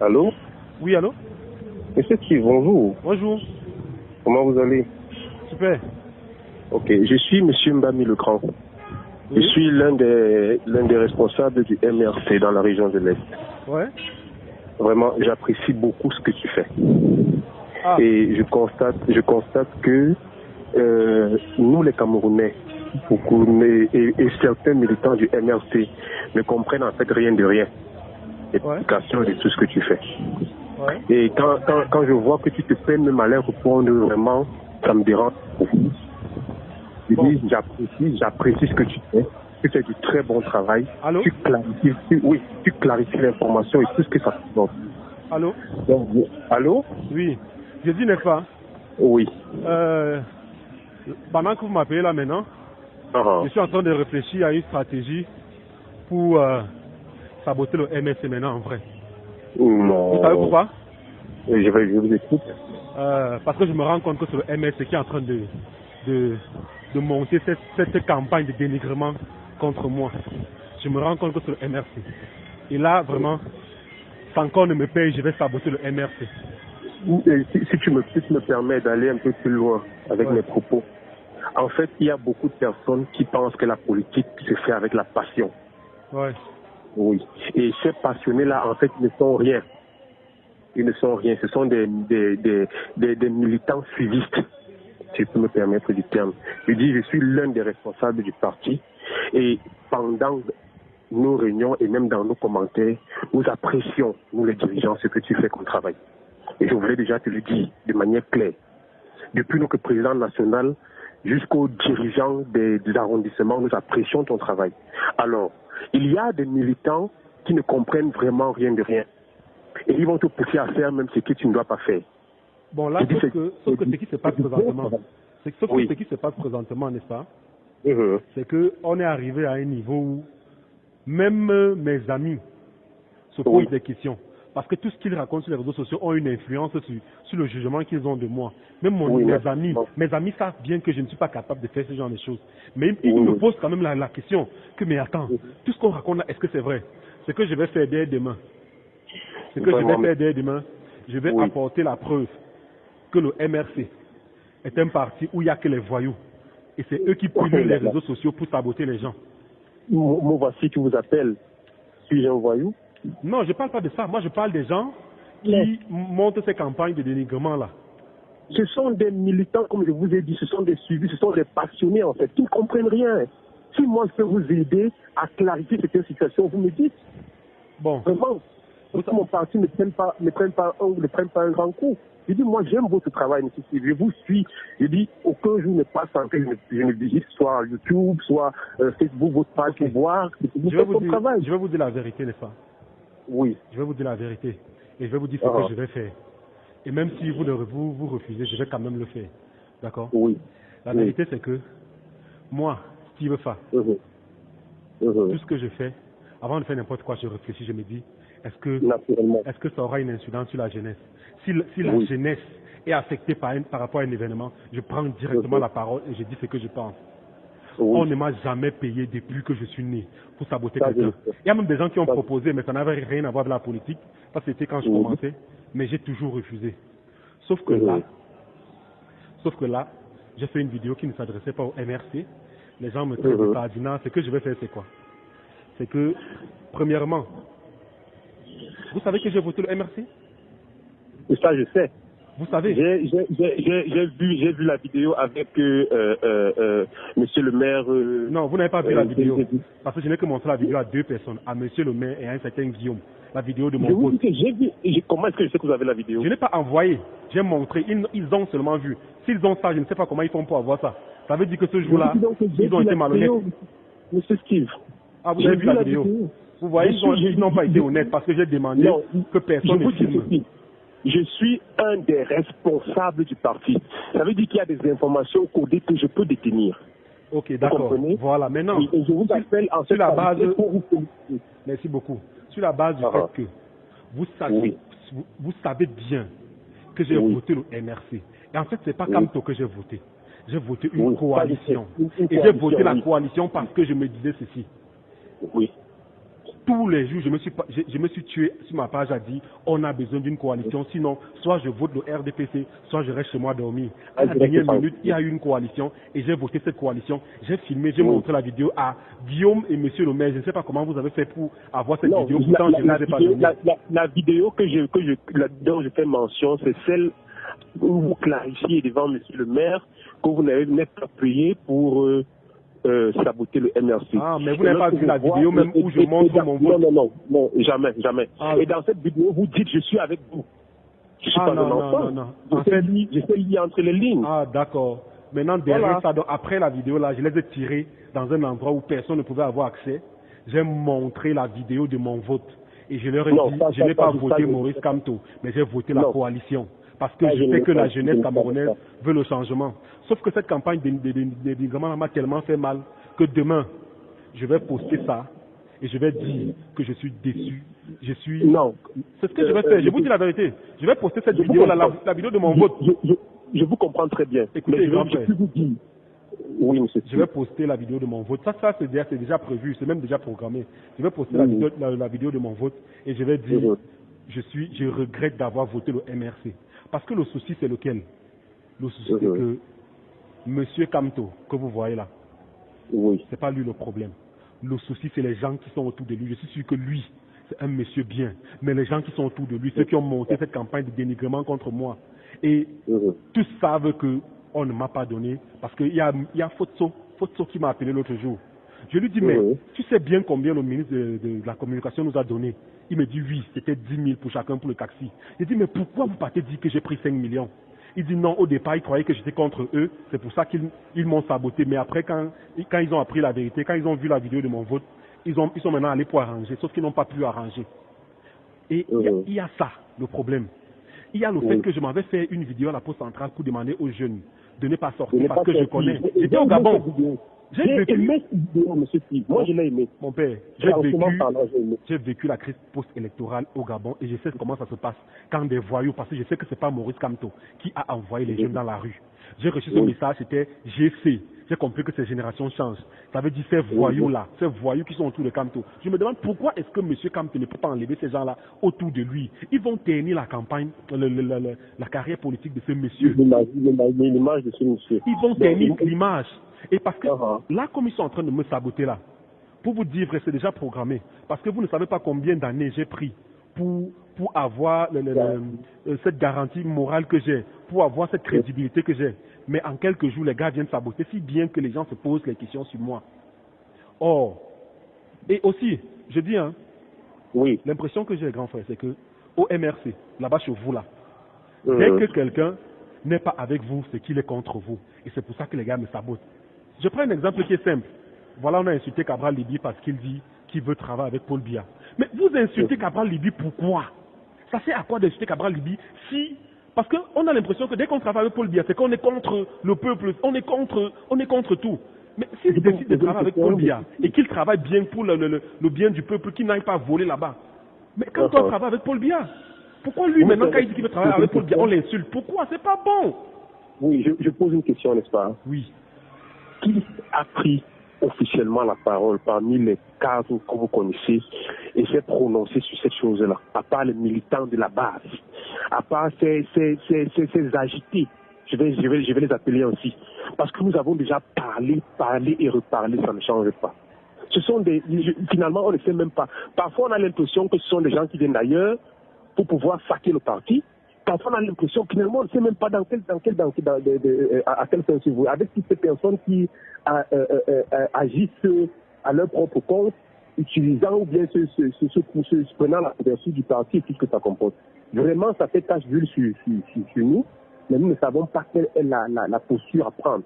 Allô? Oui, allô? Monsieur Steve, bonjour. Bonjour. Comment vous allez? Super. Ok, je suis Monsieur Mbami Legrand. Oui. Je suis l'un des responsables du MRC dans la région de l'Est. Ouais. Vraiment, j'apprécie beaucoup ce que tu fais. Ah. Et je constate que nous les Camerounais, beaucoup, et certains militants du MRC ne comprennent en fait rien de rien. L'explication de tout ce que tu fais. Ouais. Et quand je vois que tu te fais même à leur répondre, vraiment, ça me dérange. Je dis, j'apprécie ce que tu fais. Tu fais du très bon travail. Allô? Tu clarifies l'information et tout ce que ça te donne. Allô? Donc, allô? Oui. Je dis, n'est-ce pas? Oui. Pendant que vous m'appelez là maintenant, je suis en train de réfléchir à une stratégie pour saboter le MSC maintenant en vrai. Non. Vous savez pourquoi? Je vous écoute. Parce que je me rends compte que c'est le MSC qui est en train de monter cette campagne de dénigrement contre moi. Je me rends compte que c'est le MRC. Et là, vraiment, sans qu'on ne me paye, je vais saboter le MRC. Si tu me permets d'aller un peu plus loin avec mes propos. En fait, il y a beaucoup de personnes qui pensent que la politique se fait avec la passion. Ouais. Oui. Et ces passionnés-là, en fait, ne sont rien. Ils ne sont rien. Ce sont des militants suivistes, si je peux me permettre du terme. Je dis, je suis l'un des responsables du parti. Et pendant nos réunions et même dans nos commentaires, nous apprécions, nous les dirigeants, ce que tu fais comme travail. Et je voulais déjà te le dire de manière claire. Depuis notre président national jusqu'aux dirigeants des arrondissements, nous apprécions ton travail. Alors, il y a des militants qui ne comprennent vraiment rien de rien. Et ils vont te pousser à faire même ce que tu ne dois pas faire. Bon, là, sauf que ce qui se passe présentement, ce qui se passe présentement, n'est-ce pas? C'est qu'on est arrivé à un niveau où même mes amis se posent des questions. Parce que tout ce qu'ils racontent sur les réseaux sociaux ont une influence sur le jugement qu'ils ont de moi. Même mes amis savent bien que je ne suis pas capable de faire ce genre de choses. Mais ils me posent quand même la question que, mais attends, tout ce qu'on raconte là, est-ce que c'est vrai? Ce que je vais faire dès demain, je vais apporter la preuve que le MRC est un parti où il n'y a que les voyous. Et c'est eux qui pullulent les réseaux sociaux pour saboter les gens. Moi, voici qui vous appelle. Suis-je un voyou? Non, je ne parle pas de ça. Moi, je parle des gens qui montent ces campagnes de dénigrement-là. Ce sont des militants, comme je vous ai dit, ce sont des suivis, ce sont des passionnés, en fait, qui ne comprennent rien. Si moi, je peux vous aider à clarifier cette situation, vous me dites. Bon. Vraiment, mon parti ne prenne pas un grand coup. Je dis, moi, j'aime votre travail, monsieur Steve. Je vous suis. Je dis, aucun jour ne passe sans que je ne visite soit YouTube, soit Facebook, votre page, pour voir. Je vais vous dire la vérité, n'est-ce pas? Oui. Je vais vous dire la vérité. Et je vais vous dire ce que je vais faire. Et même si vous refusez, je vais quand même le faire. D'accord? Oui. La vérité, c'est que moi, Steve Fa, tout ce que je fais, avant de faire n'importe quoi, je réfléchis, je me dis, est-ce que ça aura une incidence sur la jeunesse? Si la jeunesse est affectée par rapport à un événement, je prends directement la parole et je dis ce que je pense. On ne m'a jamais payé depuis que je suis né pour saboter quelqu'un. Il y a même des gens qui ont proposé, mais ça n'avait rien à voir avec la politique. Ça, c'était quand je commençais, mais j'ai toujours refusé. Sauf que là, j'ai fait une vidéo qui ne s'adressait pas au MRC. Les gens me traitent de cardinal. Ce que je vais faire, c'est quoi? C'est que, premièrement, vous savez que j'ai voté le MRC? Ça, je sais. Vous savez? J'ai vu la vidéo avec monsieur le maire. Non, vous n'avez pas vu la vidéo. Parce que je n'ai que montré la vidéo à deux personnes, à monsieur le maire et à un certain Guillaume. La vidéo de mon poste. Comment est-ce que je sais que vous avez la vidéo? Je n'ai pas envoyé. J'ai montré. Ils ont seulement vu. S'ils ont ça, je ne sais pas comment ils font pour avoir ça. Ça veut dire que ce jour-là, ils ont été malhonnêtes. Monsieur Steve. Ah, vous avez vu la vidéo? Vous voyez, ils n'ont pas été honnêtes parce que j'ai demandé que personne ne filme. Je suis un des responsables du parti. Ça veut dire qu'il y a des informations codées que je peux détenir. Ok, d'accord. Voilà, maintenant, et je vous appelle en sur la base... Merci beaucoup. Sur la base du fait que vous savez bien que j'ai voté le MRC. Et en fait, ce n'est pas Camto que j'ai voté. J'ai voté une coalition. Et j'ai voté la coalition parce que je me disais ceci. Oui. Tous les jours, je me suis tué sur ma page à dire on a besoin d'une coalition, sinon soit je vote le RDPC, soit je reste chez moi dormir. À la dernière minute, il y a eu une coalition et j'ai voté cette coalition. J'ai filmé, j'ai montré la vidéo à Guillaume et Monsieur le maire. Je ne sais pas comment vous avez fait pour avoir cette vidéo. Pourtant, je ne vous ai pas donné. La vidéo dont je fais mention, c'est celle où vous clarifiez devant Monsieur le maire que vous n'êtes pas payé pour saboter le MRC. Ah, mais vous n'avez pas vu la vidéo même où je montre mon vote? Non, jamais. Et dans cette vidéo, vous dites je suis avec vous. Je suis pas un enfant. Non. Je sais lire entre les lignes. Ah, d'accord. Maintenant, derrière ça, donc, après la vidéo là, je les ai tirés dans un endroit où personne ne pouvait avoir accès. J'ai montré la vidéo de mon vote. Et je leur ai dit, je n'ai pas voté Maurice Kamto, mais j'ai voté la coalition. Parce que je sais que la jeunesse camerounaise veut le changement. Sauf que cette campagne de dénigrement m'a tellement fait mal que demain, je vais poster ça et je vais dire que je suis déçu. Non. C'est ce que je vais faire. Je vous dis la vérité. Je vais poster cette vidéo, la vidéo de mon vote. Je vous comprends très bien. Écoutez, je vous dis. Oui, monsieur. Je vais poster la vidéo de mon vote. Ça c'est déjà prévu, c'est même déjà programmé. Je vais poster la vidéo de mon vote et je vais dire, je regrette d'avoir voté le MRC. Parce que le souci, c'est lequel? Le souci, c'est que Monsieur Kamto, que vous voyez là, c'est pas lui le problème. Le souci, c'est les gens qui sont autour de lui. Je suis sûr que lui, c'est un monsieur bien. Mais les gens qui sont autour de lui, ceux qui ont monté cette campagne de dénigrement contre moi, et tous savent que on ne m'a pas donné, parce qu'il y a Fotso qui m'a appelé l'autre jour. Je lui dis, mais tu sais bien combien le ministre de la communication nous a donné? Il me dit, oui, c'était 10 000 pour chacun pour le taxi. Je dis, mais pourquoi vous partez dire que j'ai pris 5 millions? Il dit, non, au départ, ils croyaient que j'étais contre eux, c'est pour ça qu'ils m'ont saboté. Mais après, quand ils ont appris la vérité, quand ils ont vu la vidéo de mon vote, ils sont maintenant allés pour arranger, sauf qu'ils n'ont pas pu arranger. Et il y a ça, le problème. Il y a le fait que je m'avais fait une vidéo à la Poste Centrale pour demander aux jeunes de ne pas sortir parce que je connais. J'étais au Gabon. J'ai aimé cette vidéo, monsieur Steve. Moi, je l'ai aimé. Mon père, j'ai vécu la crise post-électorale au Gabon et je sais comment ça se passe quand des voyous, parce que je sais que c'est pas Maurice Kamto qui a envoyé les jeunes dans la rue. J'ai reçu ce message, c'était GC. J'ai compris que ces générations changent. Ça veut dire ces voyous-là, ces voyous qui sont autour de Kamto. Je me demande pourquoi est-ce que monsieur Kamto ne peut pas enlever ces gens-là autour de lui. Ils vont ternir la campagne, la carrière politique de ce monsieur. L'image de ce monsieur. Ils vont ternir l'image. Et parce que là, comme ils sont en train de me saboter là, pour vous dire, c'est déjà programmé. Parce que vous ne savez pas combien d'années j'ai pris pour avoir cette garantie morale que j'ai, pour avoir cette crédibilité que j'ai. Mais en quelques jours, les gars viennent saboter, si bien que les gens se posent les questions sur moi. Or, et aussi, je dis, l'impression que j'ai, grand frère, c'est que au MRC, là-bas chez vous là, dès que quelqu'un n'est pas avec vous, c'est qu'il est contre vous. Et c'est pour ça que les gars me sabotent. Je prends un exemple qui est simple. Voilà, on a insulté Cabral Libye parce qu'il dit qu'il veut travailler avec Paul Biya. Mais vous insultez Cabral Libye, pourquoi? Ça sert à quoi d'insulter Cabral Libye si... Parce qu'on a l'impression que dès qu'on travaille avec Paul Biya, c'est qu'on est contre le peuple, on est contre tout. Mais s'il décide de travailler avec Paul Biya et qu'il travaille bien pour le bien du peuple, qu'il n'aille pas voler là-bas. Mais quand on travaille avec Paul Biya, pourquoi lui, maintenant, quand il dit qu'il veut travailler avec Paul Biya, on l'insulte? Pourquoi? C'est pas bon. Oui, je pose une question, n'est-ce pas? Oui. Qui a pris officiellement la parole parmi les cadres que vous connaissez et s'est prononcé sur cette chose-là, à part les militants de la base, à part ces agités, je vais les appeler ainsi, parce que nous avons déjà parlé et reparlé, ça ne change pas. Ce sont finalement, on ne sait même pas. Parfois, on a l'impression que ce sont des gens qui viennent d'ailleurs pour pouvoir saquer le parti. Parfois, on a l'impression que finalement, on ne sait même pas à quel sens ils vont. Avec toutes ces personnes qui agissent à leur propre compte, utilisant ou bien se prenant la couverture du parti et tout ce que ça comporte. Vraiment, ça fait tache d'huile sur nous, mais nous ne savons pas quelle est la posture à prendre.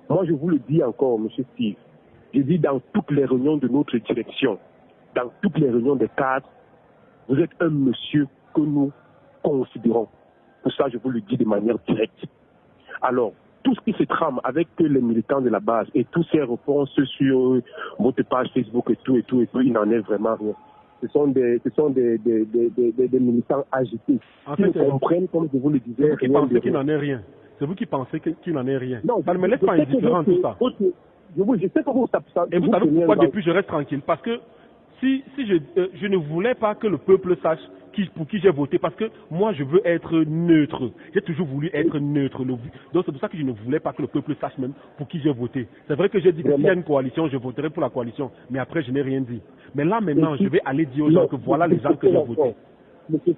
Moi, je vous le dis encore, M. Steve, je dis dans toutes les réunions de notre direction, dans toutes les réunions des cadres, vous êtes un monsieur que nous considérons. Pour ça, je vous le dis de manière directe. Alors, tout ce qui se trame avec les militants de la base et toutes ces réponses sur votre page Facebook et tout, il n'en est vraiment rien. Ce sont des militants agités. En fait, qui comprennent, comme je vous le disais, c'est vous qui pensez qu'il n'en est rien. C'est vous qui pensez qu'il n'en est rien. Non, ça ne me laisse pas indifférent tout ça. Je sais comment ça. Et vous savez pourquoi depuis je reste tranquille? Parce que je ne voulais pas que le peuple sache pour qui j'ai voté, parce que moi je veux être neutre. J'ai toujours voulu être neutre. Donc c'est pour ça que je ne voulais pas que le peuple sache même pour qui j'ai voté. C'est vrai que j'ai dit que s'il y a une coalition, je voterai pour la coalition, mais après je n'ai rien dit. Mais là maintenant, je vais aller dire aux gens que voilà les gens que j'ai votés. Monsieur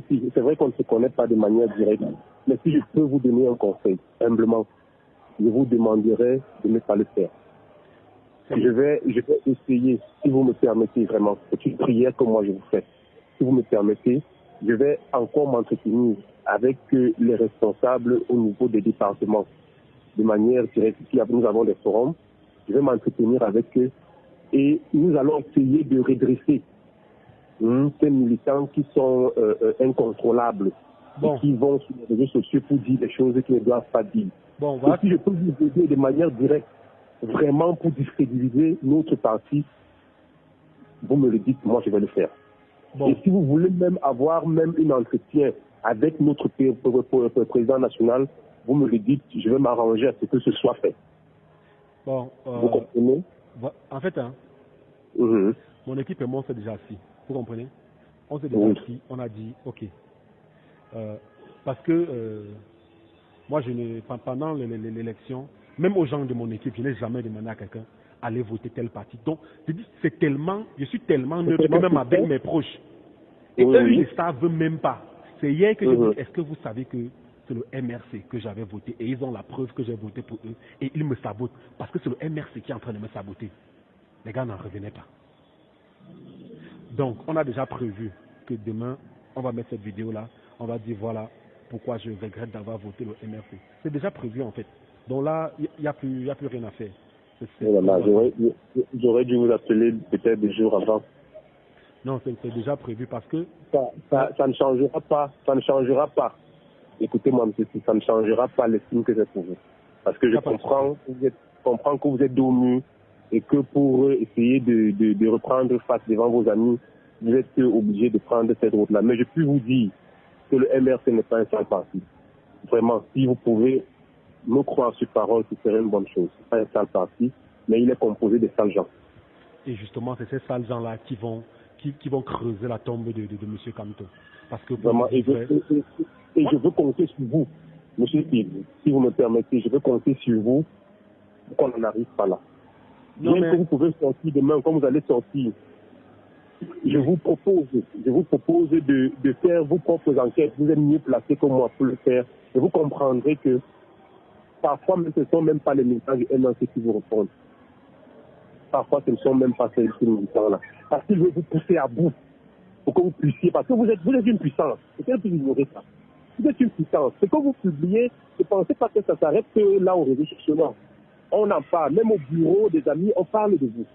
Steve, c'est vrai qu'on ne se connaît pas de manière directe, mais si je peux vous donner un conseil, humblement, je vous demanderai de ne pas le faire. Je vais essayer, si vous me permettez vraiment, c'est une prière que moi je vous fais. Si vous me permettez, je vais encore m'entretenir avec les responsables au niveau des départements. De manière directe, si nous avons des forums, je vais m'entretenir avec eux et nous allons essayer de redresser ces militants qui sont incontrôlables, et qui vont sur les réseaux sociaux pour dire des choses qu'ils ne doivent pas dire. Et si je peux vous aider de manière directe, vraiment pour discrédibiliser notre parti, vous me le dites, moi je vais le faire. Et si vous voulez même avoir un entretien avec notre président national, vous me le dites, je vais m'arranger à ce que ce soit fait. Vous comprenez? En fait, mon équipe et moi, on s'est déjà assis. Vous comprenez? On s'est déjà assis, on a dit, ok. Parce que moi, pendant l'élection, même aux gens de mon équipe, je n'ai jamais demandé à quelqu'un aller voter tel parti. Donc, je suis tellement neutre que même avec mes proches. Et eux, ils ne savent même pas. C'est hier que j'ai dit, est-ce que vous savez que c'est le MRC que j'avais voté et ils ont la preuve que j'ai voté pour eux et ils me sabotent parce que c'est le MRC qui est en train de me saboter. Les gars n'en revenaient pas. Donc, on a déjà prévu que demain, on va mettre cette vidéo-là, on va dire voilà pourquoi je regrette d'avoir voté le MRC. C'est déjà prévu en fait. Donc là, il n'y a plus rien à faire. J'aurais dû vous appeler peut-être des jours avant. Non, c'est déjà prévu parce que... Ça ne changera pas. Ça ne changera pas. Écoutez-moi, monsieur, ça ne changera pas l'estime que j'ai pour vous. Parce que je comprends que vous êtes dos au mur et que pour essayer de reprendre face devant vos amis, vous êtes obligé de prendre cette route-là. Mais je peux vous dire que le MRC n'est pas un seul parti. Vraiment, si vous pouvez me croire sur parole, ce serait une bonne chose. C'est pas un sale parti, mais il est composé de sales gens. Et justement, c'est ces sales gens-là qui vont creuser la tombe de M. Kamto. Parce que vraiment, et je veux compter sur vous, M. Steve, si vous me permettez, je veux compter sur vous pour qu'on n'en arrive pas là. Même que vous pouvez sortir demain, comme vous allez sortir, je vous propose de faire vos propres enquêtes. Vous êtes mieux placés que moi pour le faire. Et vous comprendrez que parfois, ce ne sont même pas les militants du MNC qui vous répondent. Parfois, ce ne sont même pas ces militants-là. Parce qu'ils veulent vous pousser à bout pour que vous puissiez. Parce que vous êtes une puissance. C'est un peu ignorer ça. Vous êtes une puissance. Ce que vous publiez, ne pensez pas que ça s'arrête que là au réseau social. On en parle. Même au bureau des amis, on parle de vous.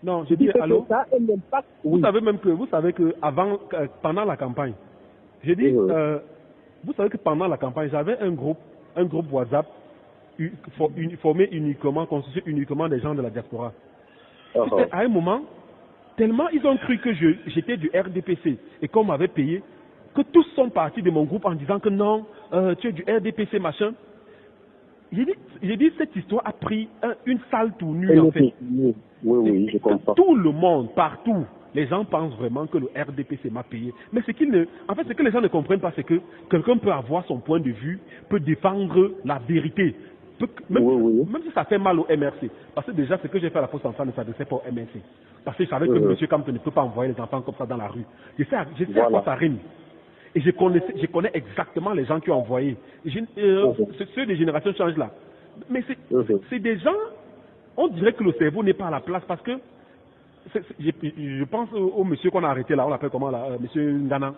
Non, je dis allô. Ça a un impact. Vous savez que pendant la campagne, j'ai dit, vous savez que pendant la campagne, j'avais un groupe WhatsApp formé uniquement, constitué uniquement des gens de la diaspora. À un moment, tellement ils ont cru que j'étais du RDPC et qu'on m'avait payé, que tous sont partis de mon groupe en disant que non, tu es du RDPC, machin. J'ai dit, cette histoire a pris une sale tournure en fait. Oui, je comprends. Tout le monde, partout, les gens pensent vraiment que le RDPC m'a payé. Mais ce que les gens ne comprennent pas, c'est que quelqu'un peut avoir son point de vue, peut défendre la vérité. Même si ça fait mal au MRC. Parce que déjà, ce que j'ai fait à la Poste enfant ne s'adressait pas au MRC. Parce que je savais que M. Kamto ne peut pas envoyer les enfants comme ça dans la rue. Je sais à quoi ça rime. Et je connais exactement les gens qui ont envoyé. Ceux des générations changent là. Mais c'est des gens, on dirait que le cerveau n'est pas à la place parce que je pense au monsieur qu'on a arrêté là, on l'appelle comment là, monsieur Ngana.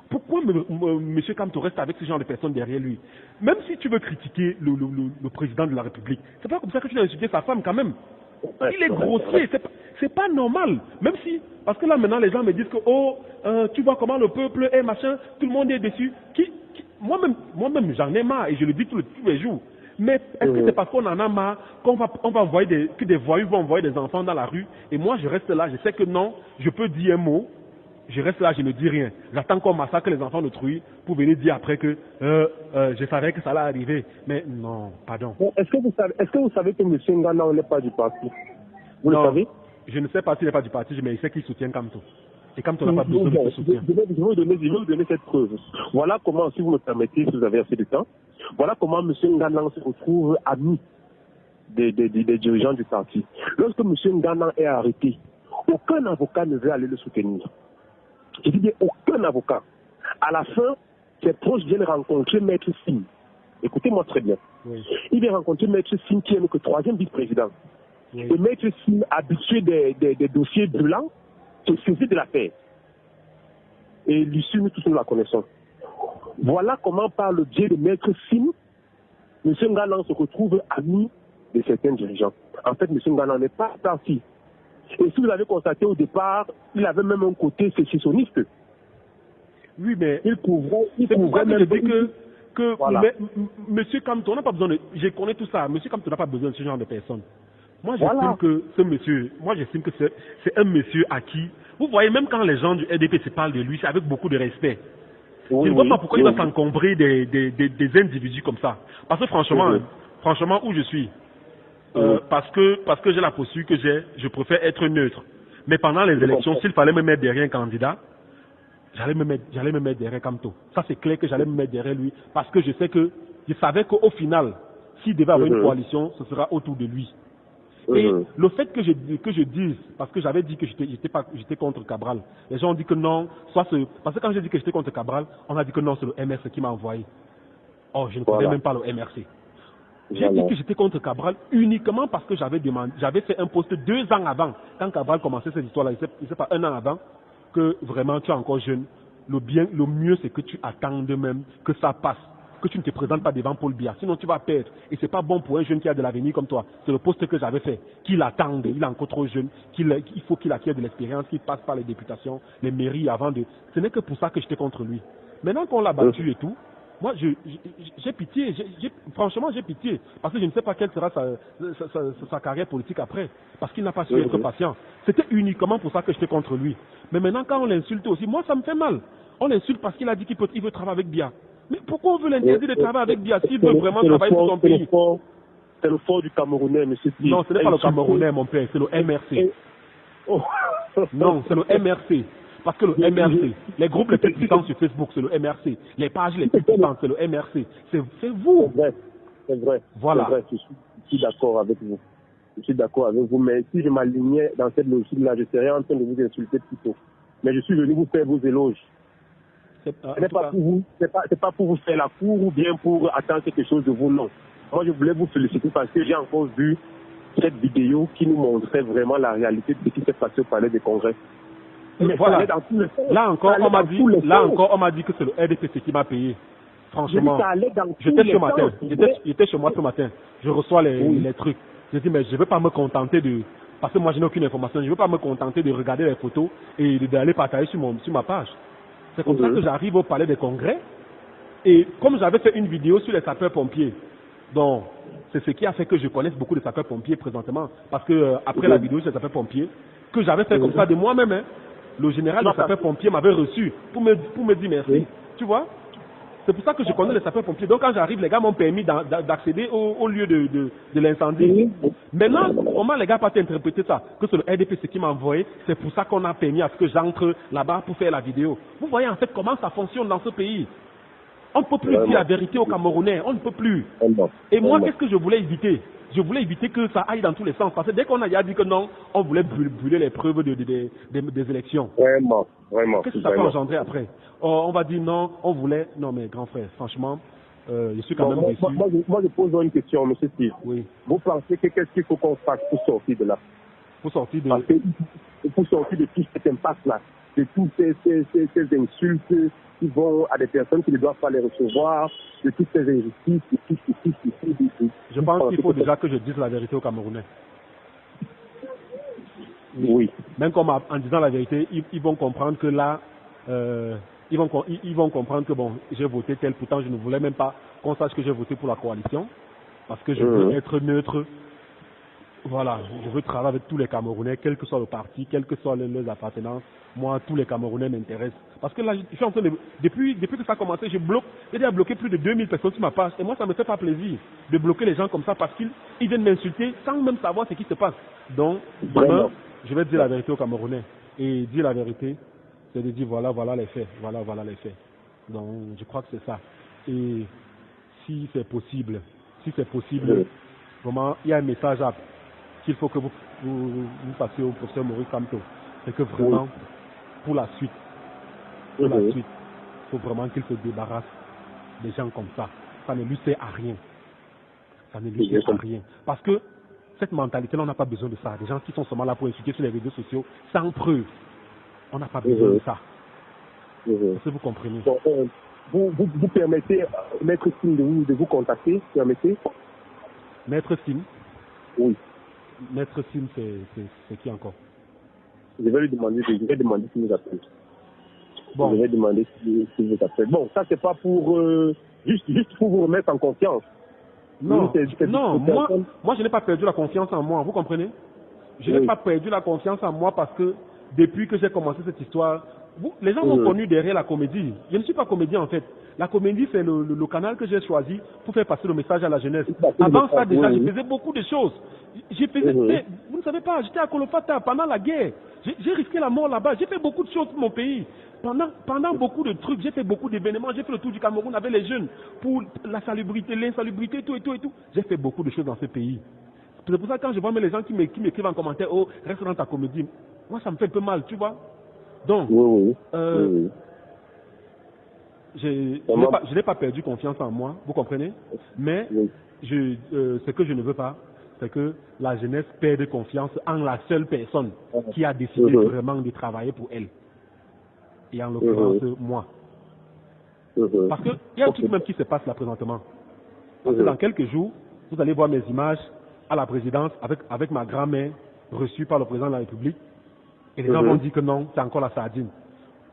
Pourquoi M. Kamto reste avec ce genre de personnes derrière lui? Même si tu veux critiquer le président de la République, c'est pas comme ça que tu dois insulter sa femme quand même. Il est grossier, c'est pas normal. Même si, parce que là maintenant les gens me disent que tu vois comment le peuple est machin, tout le monde est dessus. Moi-même j'en ai marre et je le dis tous les jours. Mais est-ce que c'est parce qu'on en a marre qu'on va envoyer que des voyous vont envoyer des enfants dans la rue et moi je reste là, je sais que non, je peux dire un mot. Je reste là, je ne dis rien. J'attends qu'on massacre les enfants d'autrui pour venir dire après que je savais que ça allait arriver. Mais non, pardon. Est-ce que vous savez que M. Ngana n'est pas du parti? Vous le savez? Je ne sais pas s'il n'est pas du parti, mais il sait qu'il soutient Kamto. Et Kamto n'a pas besoin de ce soutien. Je vais vous donner cette preuve. Voilà comment, si vous me permettez, si vous avez assez de temps, voilà comment M. Nganang se retrouve ami des dirigeants du parti. Lorsque M. Nganang est arrêté, aucun avocat ne veut aller le soutenir. Je dis bien aucun avocat. À la fin, ses proches viennent rencontrer Maître Sim. Écoutez-moi très bien. Oui. Il vient rencontrer Maître Sim qui est le 3e vice-président. Oui. Et Maître Sim, habitué des dossiers brûlants, se saisit de l'affaire. Et l'issue, nous tous nous la connaissons. Voilà comment, par le biais de Maître Sim, M. Nganang se retrouve ami de certains dirigeants. En fait, M. Nganang n'est pas parti. Et si vous avez constaté au départ, il avait même un côté sécessionniste. Oui, mais il couvrait même... Je dis que voilà. Monsieur Kamto, on n'a pas besoin de... Je connais tout ça. Monsieur Kamto n'a pas besoin de ce genre de personnes. Moi, j'estime que ce monsieur... Moi, j'estime que c'est un monsieur à qui... Vous voyez, même quand les gens du RDP se parlent de lui, c'est avec beaucoup de respect. Je ne vois pas pourquoi il va s'encombrer des individus comme ça. Parce que franchement, où je suis, parce que j'ai la posture que j'ai, je préfère être neutre. Mais pendant les élections, s'il fallait me mettre derrière un candidat, j'allais me mettre derrière Kamto. Ça, c'est clair que j'allais me mettre derrière lui. Parce que je savais qu'au final, s'il devait avoir une coalition, ce sera autour de lui. Et le fait que je dise, parce que j'avais dit que j'étais contre Cabral, les gens ont dit que non, parce que quand j'ai dit que j'étais contre Cabral, on a dit que non, c'est le MRC qui m'a envoyé. Oh, je ne connais même pas le MRC. J'ai dit que j'étais contre Cabral uniquement parce que j'avais fait un post 2 ans avant, quand Cabral commençait cette histoire-là, il sait pas, 1 an avant, que vraiment tu es encore jeune. Le mieux c'est que tu attendes même que ça passe, que tu ne te présentes pas devant Paul Biya, sinon tu vas perdre. Et c'est pas bon pour un jeune qui a de l'avenir comme toi. C'est le poste que j'avais fait, qu'il attende, il est encore trop jeune, il faut qu'il acquiert de l'expérience, qu'il passe par les députations, les mairies avant de... Ce n'est que pour ça que j'étais contre lui. Maintenant qu'on l'a battu et tout, moi j'ai pitié, franchement j'ai pitié, parce que je ne sais pas quelle sera sa carrière politique après, parce qu'il n'a pas su être patient. C'était uniquement pour ça que j'étais contre lui. Mais maintenant quand on l'insulte aussi, moi ça me fait mal. On l'insulte parce qu'il a dit qu'il veut travailler avec Biya. Mais pourquoi on veut l'interdire de travailler avec Biya s'il veut vraiment travailler pour son pays? C'est le fort du Camerounais, monsieur. Non, ce n'est pas le Camerounais, mon père, c'est le MRC. Non, c'est le MRC. Parce que le MRC, les groupes les plus puissants sur Facebook, c'est le MRC. Les pages les plus puissantes, c'est le MRC. C'est vous. C'est vrai. Voilà. C'est vrai, je suis d'accord avec vous. Je suis d'accord avec vous, mais si je m'alignais dans cette logique-là, je serais en train de vous insulter plutôt. Mais je suis venu vous faire vos éloges. Ce n'est pas pour vous, c'est pas pour vous faire la cour ou bien pour attendre quelque chose de vous, non. Moi, je voulais vous féliciter parce que j'ai encore vu cette vidéo qui nous montrait vraiment la réalité de ce qui s'est passé au palais des congrès. Mais voilà. Là encore, on m'a dit que c'est le RDPC qui m'a payé. Franchement, j'étais chez moi ce matin. Je reçois les trucs. Je dis, mais je ne veux pas me contenter de... Parce que moi, je n'ai aucune information. Je ne veux pas me contenter de regarder les photos et d'aller partager sur ma page. C'est comme ça que j'arrive au palais des congrès. Et comme j'avais fait une vidéo sur les sapeurs-pompiers, donc c'est ce qui a fait que je connaisse beaucoup de sapeurs-pompiers présentement. Parce que après la vidéo sur les sapeurs-pompiers, que j'avais fait comme ça de moi-même, hein, le général des sapeurs-pompiers m'avait reçu pour me dire merci. Tu vois? C'est pour ça que je connais les sapeurs-pompiers. Donc quand j'arrive, les gars m'ont permis d'accéder au lieu de l'incendie. Maintenant, comment les gars peuvent interpréter ça? Que c'est le RDPC qui m'a envoyé, c'est pour ça qu'on a permis à ce que j'entre là-bas pour faire la vidéo. Vous voyez en fait comment ça fonctionne dans ce pays. On ne peut plus dire la vérité aux Camerounais, on ne peut plus. Et moi, qu'est-ce que je voulais éviter? Je voulais éviter que ça aille dans tous les sens. Parce que dès qu'on a dit que non, on voulait brûler les preuves des élections. Vraiment. Qu'est-ce que ça peut engendrer après? On va dire non, on voulait... Non mais grand frère, franchement, je suis quand même déçu. Moi, je pose une question, monsieur Steve. Oui. Vous pensez que qu'est-ce qu'il faut qu'on fasse pour sortir de là? Pour sortir de... Parce que pour sortir de tout cet impasse-là, de toutes ces insultes qui vont à des personnes qui ne doivent pas les recevoir, de toutes ces injustices, Je pense qu'il faut déjà que je dise la vérité aux Camerounais. Oui. Même comme en disant la vérité, ils vont comprendre que là, ils vont comprendre que bon, j'ai voté tel, pourtant je ne voulais même pas qu'on sache que j'ai voté pour la coalition, parce que je veux être neutre. Voilà, je veux travailler avec tous les Camerounais, quel que soit le parti, quelles que soient leurs appartenances. Moi, tous les Camerounais m'intéressent. Parce que là, je suis en train de... Depuis que ça a commencé, j'ai déjà bloqué plus de 2000 personnes sur ma page. Et moi, ça me fait pas plaisir de bloquer les gens comme ça parce qu'ils viennent m'insulter sans même savoir ce qui se passe. Donc, je vais dire la vérité aux Camerounais. Et dire la vérité, c'est de dire voilà les faits. Voilà les faits. Donc, je crois que c'est ça. Et si c'est possible, vraiment, il y a un message qu'il faut que vous passiez au professeur Maurice Kamto. C'est que vraiment, pour la suite, il faut vraiment qu'il se débarrasse des gens comme ça. Ça ne lui sert à rien. Parce que cette mentalité-là, on n'a pas besoin de ça. Des gens qui sont seulement là pour insulter sur les réseaux sociaux sans preuve. On n'a pas besoin de ça. Est-ce que vous comprenez? Bon, vous permettez, Maître Sim, de vous contacter, permettez? Maître Sim? Oui. Maître Sim, c'est qui encore? Je vais demander s'il nous appelle. Bon. Je vais demander s'il vous appelle. Bon, ça c'est pas pour juste pour vous remettre en confiance. Non, moi je n'ai pas perdu la confiance en moi, vous comprenez? Je n'ai pas perdu la confiance en moi parce que depuis que j'ai commencé cette histoire, les gens m'ont connu derrière la comédie. Je ne suis pas comédien en fait. La comédie, c'est le canal que j'ai choisi pour faire passer le message à la jeunesse. Avant ça, déjà, je faisais beaucoup de choses. Vous ne savez pas, j'étais à Kolofata pendant la guerre. J'ai risqué la mort là-bas. J'ai fait beaucoup de choses pour mon pays. Pendant beaucoup de trucs, j'ai fait beaucoup d'événements. J'ai fait le tour du Cameroun avec les jeunes pour la salubrité, l'insalubrité, tout. J'ai fait beaucoup de choses dans ce pays. C'est pour ça que quand je vois les gens qui m'écrivent en commentaire, oh, reste dans ta comédie, moi ça me fait un peu mal, tu vois. Donc, je n'ai pas perdu confiance en moi, vous comprenez? Mais ce que je ne veux pas, c'est que la jeunesse perde confiance en la seule personne qui a décidé vraiment de travailler pour elle. Et en l'occurrence, moi. Parce qu'il y a un truc même qui se passe là présentement. Parce que dans quelques jours, vous allez voir mes images à la présidence avec ma grand-mère reçue par le président de la République. Et les gens vont dire que non, c'est encore la sardine.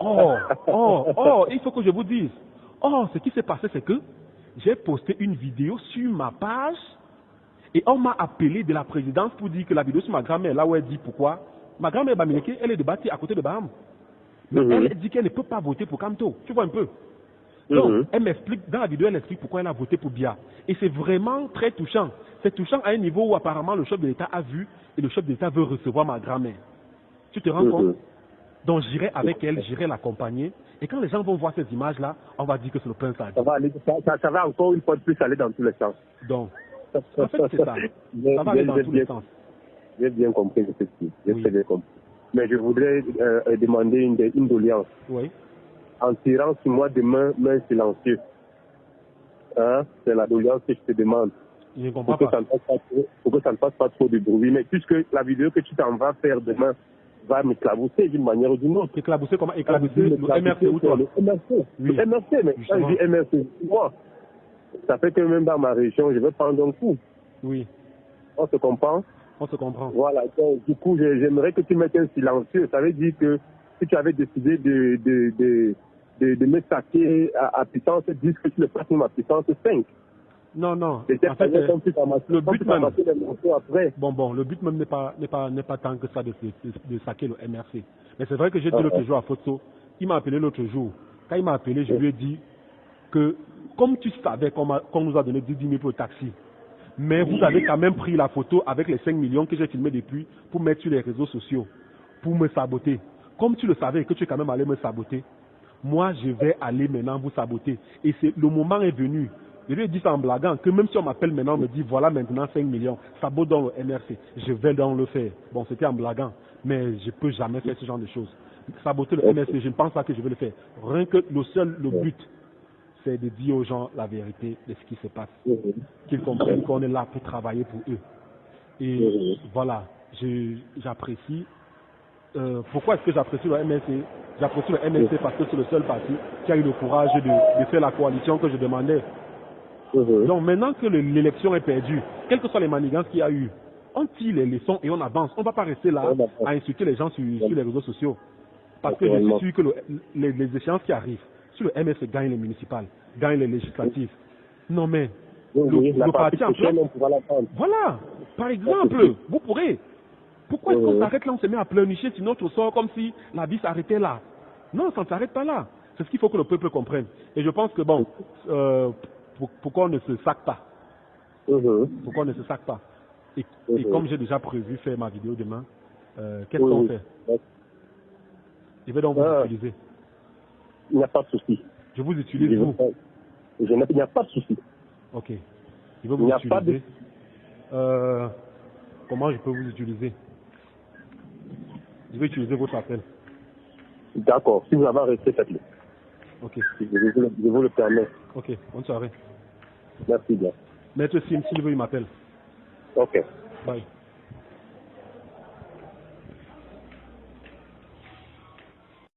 Il faut que je vous dise. Ce qui s'est passé, c'est que j'ai posté une vidéo sur ma page et on m'a appelé de la présidence pour dire que la vidéo sur ma grand-mère, là où elle dit pourquoi. Ma grand-mère Bamileke, elle est de Bati à côté de Baham. Mais elle dit qu'elle ne peut pas voter pour Kamto. Tu vois un peu? Donc, elle m'explique, dans la vidéo, elle explique pourquoi elle a voté pour Bia. Et c'est vraiment très touchant. C'est touchant à un niveau où apparemment le chef de l'État a vu et le chef de l'État veut recevoir ma grand-mère. Tu te rends compte? Donc j'irai avec elle, j'irai l'accompagner. Et quand les gens vont voir ces images-là, on va dire que c'est le prince Adi. Ça va encore une fois de plus aller dans tous les sens. Donc, en fait, c'est ça. Ça va aller dans tous les sens. J'ai bien compris, j'ai bien compris. Mais je voudrais demander une doléance. Oui. En tirant sur moi demain, main silencieuse. Hein? C'est la doléance que je te demande. Je ne comprends pas. Pour que ça ne fasse pas trop de bruit. Mais puisque la vidéo que tu t'en vas faire demain va m'éclabousser d'une manière ou d'une autre. Éclabousser comment? Éclabousser le MRC ou toi? Le MRC. Oui. Le MRC, mais quand je dis MRC, moi, ça fait que même dans ma région, je vais prendre un coup. Oui. On se comprend? On se comprend. Voilà. Donc, du coup, j'aimerais que tu mettes un silencieux. Ça veut dire que si tu avais décidé de me saquer à puissance 10, que tu le passes même à puissance 5. Non. En fait, le but même. Le but même n'est pas tant que ça de saquer le MRC. Mais c'est vrai que j'ai dit l'autre jour à Foto, il m'a appelé l'autre jour. Quand il m'a appelé, je lui ai dit que, comme tu savais qu'on nous a donné 10 000 pour le taxi, mais vous avez quand même pris la photo avec les 5 millions que j'ai filmés depuis pour mettre sur les réseaux sociaux, pour me saboter. Comme tu le savais et que tu es quand même allé me saboter, moi je vais aller maintenant vous saboter. Et le moment est venu. Je lui ai dit ça en blaguant, que même si on m'appelle maintenant, on me dit voilà maintenant 5 millions, sabote dans le MRC, je vais donc le faire. Bon, c'était en blaguant, mais je ne peux jamais faire ce genre de choses. Saboter le MRC, je ne pense pas que je vais le faire. Rien que le but, c'est de dire aux gens la vérité de ce qui se passe. Qu'ils comprennent qu'on est là pour travailler pour eux. Et voilà, j'apprécie. Pourquoi est-ce que j'apprécie le MRC? J'apprécie le MRC parce que c'est le seul parti qui a eu le courage de faire la coalition que je demandais. Donc maintenant que l'élection est perdue, quelles que soient les manigances qu'il y a eu, on tire les leçons et on avance. On ne va pas rester là à insulter les gens sur les réseaux sociaux. Parce que je suis sûr que les échéances qui arrivent, si le MS gagne les municipales, gagne les législatives, non mais le parti en place, voilà, par exemple, vous pourrez. Pourquoi est-ce qu'on s'arrête là, on se met à pleurnicher sur notre sort comme si la vie s'arrêtait là? Non, ça ne s'arrête pas là. C'est ce qu'il faut que le peuple comprenne. Et je pense que bon, pourquoi on ne se sac pas? Pourquoi on ne se sac pas? Et comme j'ai déjà prévu faire ma vidéo demain, Qu'est-ce qu'on fait? Je vais donc vous utiliser. Il n'y a pas de souci. Je vous utilise, vous? Il n'y a pas de souci. Ok. Je vais vous utiliser. Comment je peux vous utiliser? Je vais utiliser votre appel. D'accord. Si vous avez arrêté, faites-le. Ok. Je vous le permets. Ok. Bonne soirée. Merci bien. Maître Sim, s'il veut, il m'appelle. Ok. Bye.